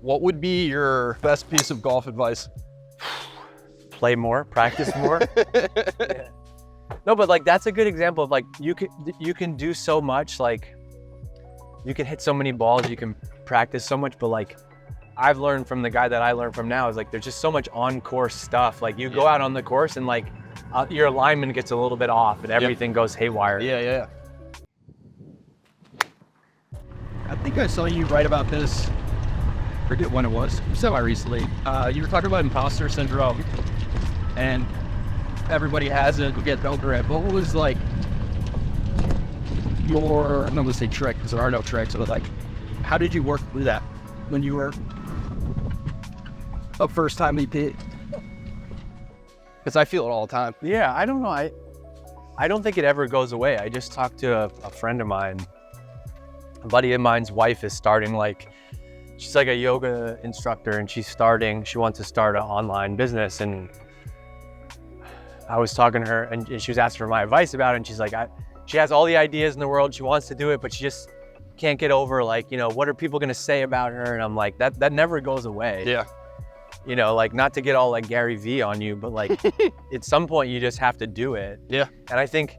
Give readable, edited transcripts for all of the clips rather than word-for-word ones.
what would be your best piece of golf advice? Play more, practice more. Yeah. No, but like that's a good example of like you can do so much, like you can hit so many balls, you can practice so much, but like I've learned from the guy that I learned from now is like there's just so much on course stuff. Like you go out on the course and like your alignment gets a little bit off and everything goes haywire. Yeah. I think I saw you write about this. Forget when it was. Semi-recently. You were talking about imposter syndrome, and everybody has it. We get over it. What was like your? I'm not gonna say trick because there are no tricks. But like, how did you work through that when you were a first-time EP? Because I feel it all the time. Yeah, I don't know. I don't think it ever goes away. I just talked to a friend of mine. A buddy of mine's wife is starting she's like a yoga instructor and she wants to start an online business. And I was talking to her and she was asking for my advice about it. And she's like, she has all the ideas in the world. She wants to do it, but she just can't get over like, what are people gonna say about her? And I'm like, that never goes away. Yeah. Like not to get all like Gary V on you, but like at some point you just have to do it. Yeah. And I think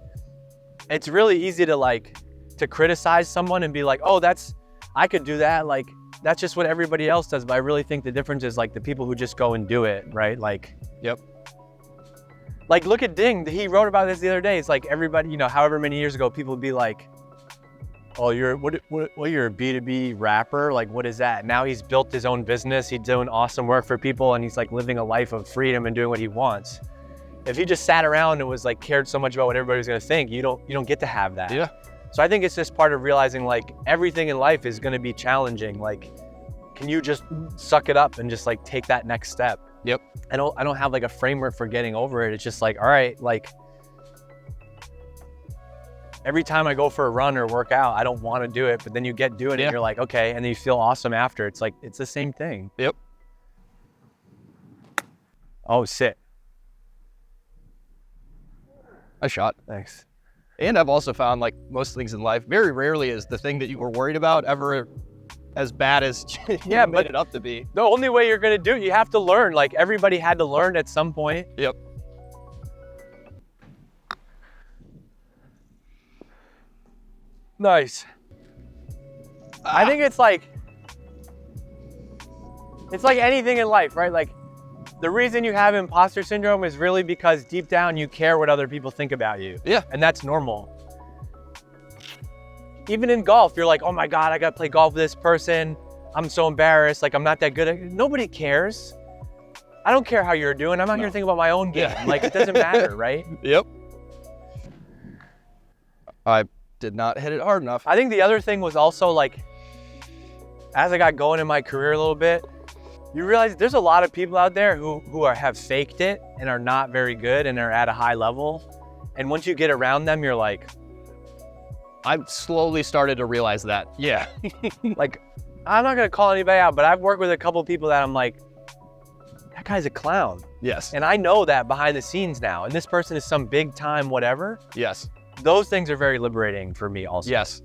it's really easy to criticize someone and be like, oh, I could do that. Like, that's just what everybody else does. But I really think the difference is like the people who just go and do it, right? Like, yep. Like, look at Ding. He wrote about this the other day. It's like everybody, however many years ago, people would be like, oh, you're a B2B rapper? Like, what is that? Now he's built his own business. He's doing awesome work for people and he's like living a life of freedom and doing what he wants. If he just sat around and was like cared so much about what everybody was gonna think, you don't get to have that. Yeah. So I think it's just part of realizing like everything in life is gonna be challenging. Like, can you just suck it up and just like take that next step? Yep. I don't have like a framework for getting over it. It's just like, all right, like every time I go for a run or work out, I don't want to do it, but then you get doing it and you're like, okay, and then you feel awesome after. It's like, it's the same thing. Yep. Oh, sit. I shot. Thanks. And I've also found like most things in life, very rarely is the thing that you were worried about ever as bad as you made it up to be. The only way you're gonna do it, you have to learn. Like everybody had to learn at some point. Yep. Nice. I think it's like anything in life, right? Like the reason you have imposter syndrome is really because deep down you care what other people think about you. Yeah. And that's normal. Even in golf, you're like, oh my God, I gotta play golf with this person. I'm so embarrassed, like I'm not that good at it. Nobody cares. I don't care how you're doing. I'm out here thinking about my own game. Like it doesn't matter, right? Yep. I did not hit it hard enough. I think the other thing was also like, as I got going in my career a little bit, you realize there's a lot of people out there who have faked it and are not very good and are at a high level. And once you get around them, you're like, I've slowly started to realize that. Yeah. Like, I'm not gonna call anybody out, but I've worked with a couple of people that I'm like, that guy's a clown. Yes. And I know that behind the scenes now. And this person is some big time whatever. Yes. Those things are very liberating for me also. Yes.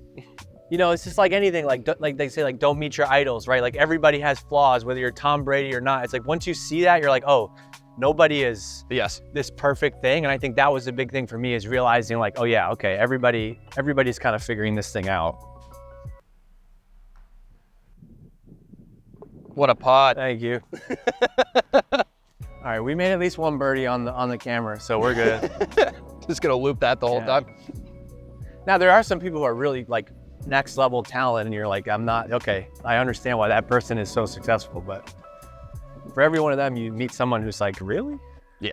It's just like anything, like they say, like, don't meet your idols, right? Like everybody has flaws, whether you're Tom Brady or not. It's like, once you see that, you're like, oh, nobody is this perfect thing. And I think that was a big thing for me, is realizing like, oh yeah, okay, everybody's kind of figuring this thing out. What a pod. Thank you. All right, we made at least one birdie on the camera, so we're good. Just gonna loop that the whole time. Now there are some people who are really like next level talent and you're like, I'm not, okay, I understand why that person is so successful, but for every one of them, you meet someone who's like, really? Yeah.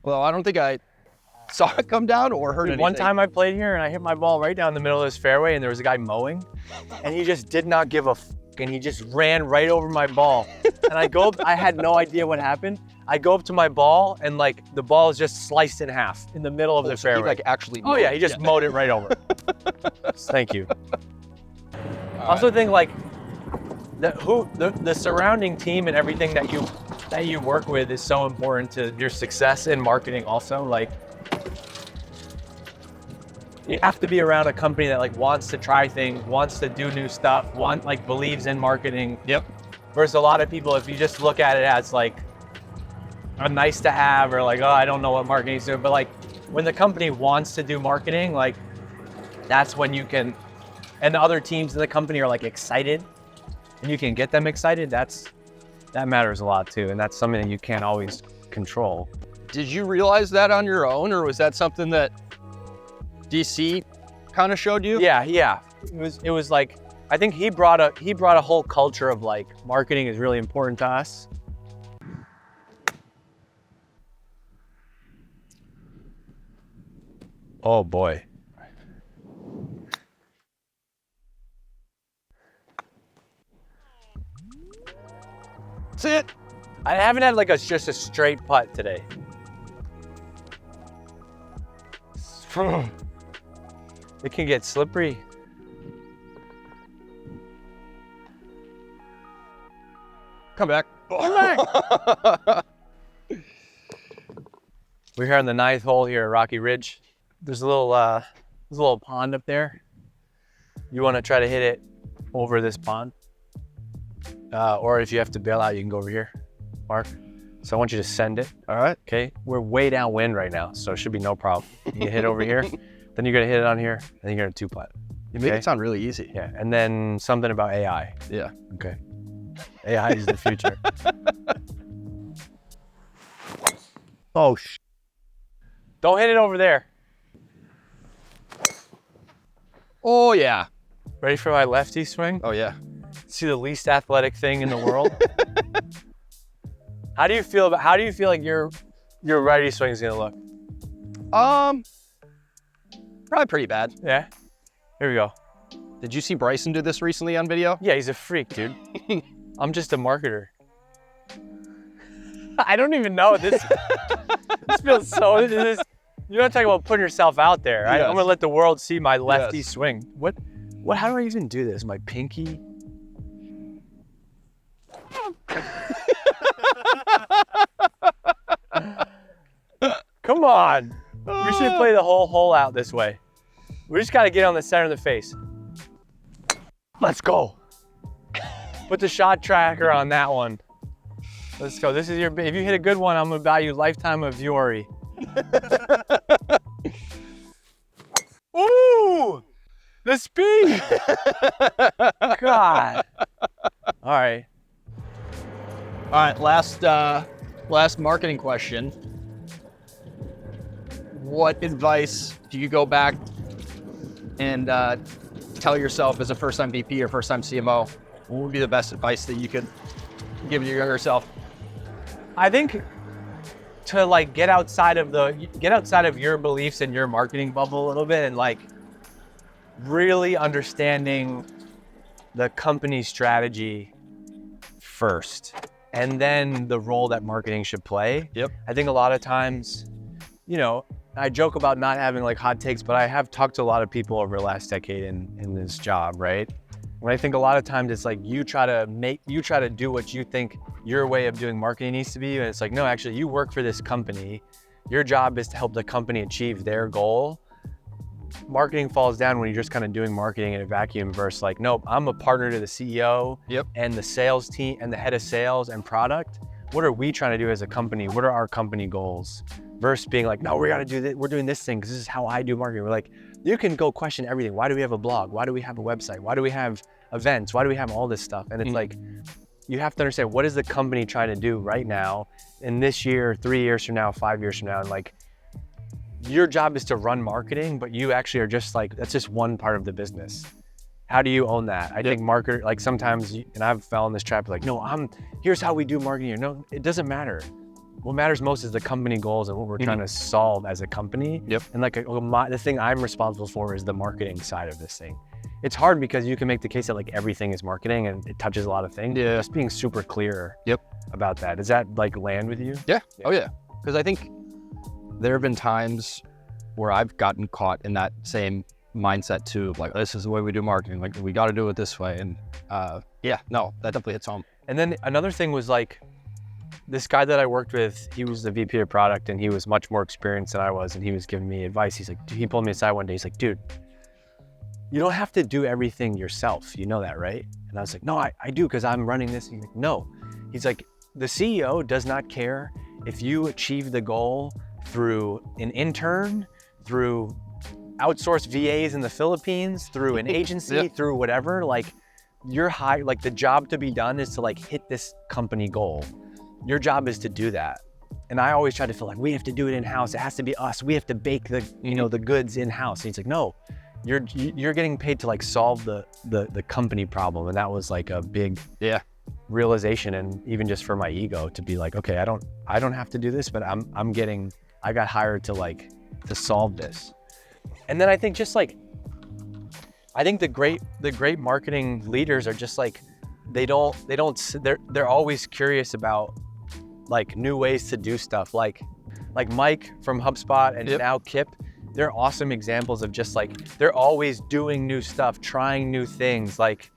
Well, I don't think I saw it come down or heard anything. One time I played here and I hit my ball right down the middle of this fairway and there was a guy mowing and he just did not give a f, and he just ran right over my ball. And I go up, I had no idea what happened. I go up to my ball and like the ball is just sliced in half in the middle of the fairway. He like actually mowed. Oh yeah, he just mowed it right over. Thank you. I also think like the surrounding team and everything that you work with is so important to your success in marketing also. Like You have to be around a company that like wants to try things, wants to do new stuff, believes in marketing. Yep. Versus a lot of people, if you just look at it as like a nice to have, or like, oh, I don't know what marketing is doing, but like when the company wants to do marketing, like that's when you can, and the other teams in the company are like excited, and you can get them excited. That matters a lot too, and that's something that you can't always control. Did you realize that on your own, or was that something that DC kind of showed you? Yeah. It was like, I think he brought a whole culture of like marketing is really important to us. Oh boy. That's it. I haven't had like just a straight putt today. It can get slippery. Come back. We're here on the 9th hole here at Rocky Ridge. There's a little pond up there. You want to try to hit it over this pond, or if you have to bail out, you can go over here, Mark. So I want you to send it. All right. Okay. We're way downwind right now, so it should be no problem. You hit over here, then you're gonna hit it on here, and then you're gonna 2-putt. You make it sound really easy. Yeah, and then something about AI. Yeah. Okay. AI is the future. Oh, Don't hit it over there. Oh, yeah. Ready for my lefty swing? Oh, yeah. See the least athletic thing in the world? How do you feel like your righty swing is gonna look? Probably pretty bad. Yeah. Here we go. Did you see Bryson do this recently on video? Yeah, he's a freak, dude. I'm just a marketer. I don't even know this. This feels so. You don't talk about putting yourself out there. Right? Yes. I'm gonna let the world see my lefty Yes. swing. What? How do I even do this? My pinky. Come on. We should play the whole hole out this way. We just got to get on the center of the face. Let's go. Put the shot tracker on that one. Let's go. This is if you hit a good one, I'm gonna buy you lifetime of Viore. Ooh, the speed. God. All right. All right, last marketing question. What advice do you go back and tell yourself as a first-time VP or first-time CMO? What would be the best advice that you could give your younger self? I think to like get outside of your beliefs and your marketing bubble a little bit, and like really understanding the company strategy first, and then the role that marketing should play. Yep. I think a lot of times, I joke about not having like hot takes, but I have talked to a lot of people over the last decade in this job, right? And I think a lot of times it's like you try to do what you think your way of doing marketing needs to be, and it's like, no, actually you work for this company. Your job is to help the company achieve their goal. Marketing falls down when you're just kind of doing marketing in a vacuum versus like, nope, I'm a partner to the CEO and the sales team and the head of sales and product. What are we trying to do as a company? What are our company goals? Versus being like, no, we got to do this. We're doing this thing because this is how I do marketing. We're like, you can go question everything. Why do we have a blog? Why do we have a website? Why do we have events? Why do we have all this stuff? And it's like, you have to understand, what is the company trying to do right now, in this year, 3 years from now, 5 years from now? And like, your job is to run marketing, but you actually are just like, that's just one part of the business. How do you own that? I think marketer, like sometimes, and I've fell in this trap, like, no, here's how we do marketing. No, it doesn't matter. What matters most is the company goals and what we're trying to solve as a company. Yep. And like the thing I'm responsible for is the marketing side of this thing. It's hard because you can make the case that like everything is marketing and it touches a lot of things. Yeah. Just being super clear about that. Does that like land with you? Yeah. Oh yeah. Because I think there have been times where I've gotten caught in that same mindset too, of like, this is the way we do marketing. Like, we got to do it this way. And that definitely hits home. And then another thing was like, this guy that I worked with, he was the VP of product and he was much more experienced than I was. And he was giving me advice. He's like, he pulled me aside one day. He's like, dude, you don't have to do everything yourself. You know that, right? And I was like, no, I do, because I'm running this. He's like, no. He's like, the CEO does not care if you achieve the goal through an intern, through outsourced VAs in the Philippines, through an agency, through whatever. Like, you're high, like the job to be done is to like hit this company goal. Your job is to do that. And I always try to feel like we have to do it in-house. It has to be us. We have to bake the, you know, the goods in-house. And he's like, no, you're getting paid to like solve the company problem. And that was like a big realization. And even just for my ego to be like, okay, I don't have to do this, but I got hired to solve this. And then I think just like, I think the great marketing leaders are just like, they're always curious about like new ways to do stuff. Like Mike from HubSpot and now Kip, they're awesome examples of just like, they're always doing new stuff, trying new things. Like,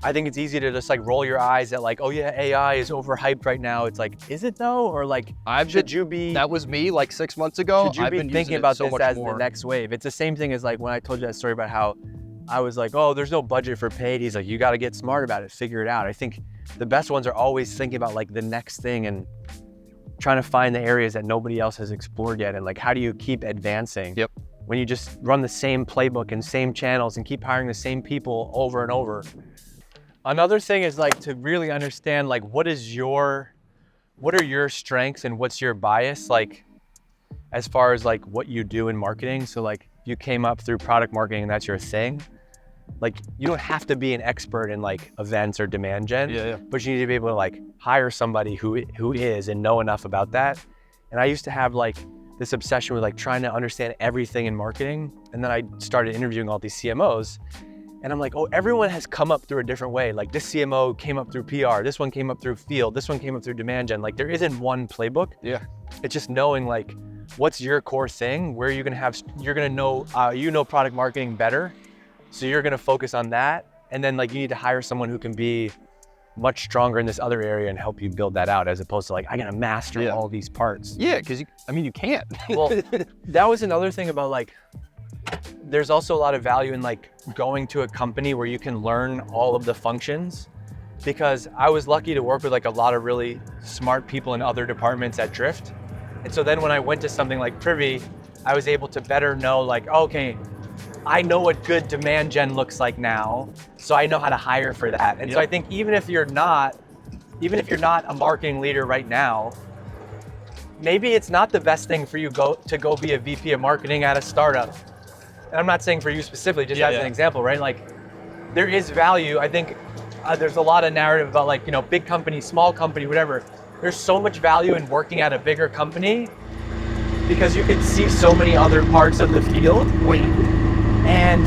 I think it's easy to just like roll your eyes at like, oh yeah, AI is overhyped right now. It's like, is it though? Or like, that was me like 6 months ago. Should you be thinking about this as the next wave? It's the same thing as like when I told you that story about how I was like, oh, there's no budget for paid. He's like, you got to get smart about it, figure it out. I think the best ones are always thinking about like the next thing and trying to find the areas that nobody else has explored yet. And like, how do you keep advancing? When you just run the same playbook and same channels and keep hiring the same people over and over. Another thing is like to really understand like, what are your strengths and what's your bias? Like, as far as like what you do in marketing. So like, if you came up through product marketing and that's your thing, like you don't have to be an expert in like events or demand gen, but you need to be able to like hire somebody who is and know enough about that. And I used to have like this obsession with like trying to understand everything in marketing. And then I started interviewing all these CMOs and I'm like, oh, everyone has come up through a different way. Like this CMO came up through PR, this one came up through field, this one came up through demand gen. Like there isn't one playbook. It's just knowing like, what's your core thing, where you're gonna know, you know product marketing better. So you're gonna focus on that. And then like you need to hire someone who can be much stronger in this other area and help you build that out, as opposed to like, I gotta master all these parts. Because you can't. Well, that was another thing about like, there's also a lot of value in like going to a company where you can learn all of the functions, because I was lucky to work with like a lot of really smart people in other departments at Drift. And so then when I went to something like Privy, I was able to better know like, okay, I know what good demand gen looks like now, so I know how to hire for that. And so I think even if you're not a marketing leader right now, maybe it's not the best thing for you to go be a VP of marketing at a startup. And I'm not saying for you specifically, just as an example, right? Like there is value. I think there's a lot of narrative about like, you know, big company, small company, whatever. There's so much value in working at a bigger company because you can see so many other parts of the field. And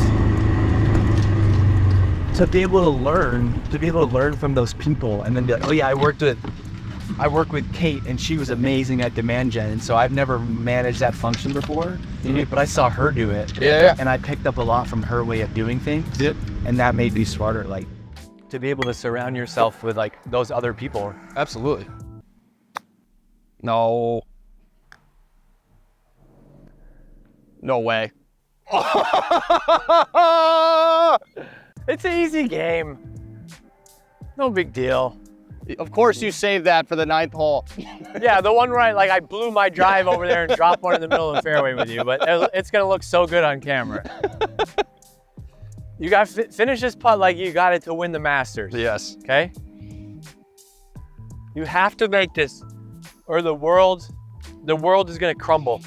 to be able to learn from those people and then be like, oh yeah, I work with Kate and she was amazing at demand gen. And so I've never managed that function before, but I saw her do it. And I picked up a lot from her way of doing things. And that made me smarter. Like to be able to surround yourself with like those other people. Absolutely. No way. It's an easy game. No big deal. Of course you saved that for the 9th hole. Yeah, the one where I blew my drive over there and dropped one in the middle of the fairway with you, but it's gonna look so good on camera. You got to finish this putt like you got it to win the Masters. Yes. Okay? You have to make this, or the world is gonna crumble.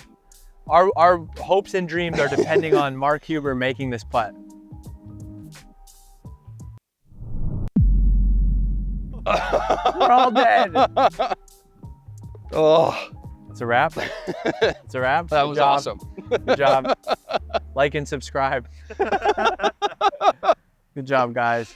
Our hopes and dreams are depending on Mark Huber making this putt. We're all dead. Oh, it's a wrap. It's a wrap. That was awesome. Good job. Like and subscribe. Good job, guys.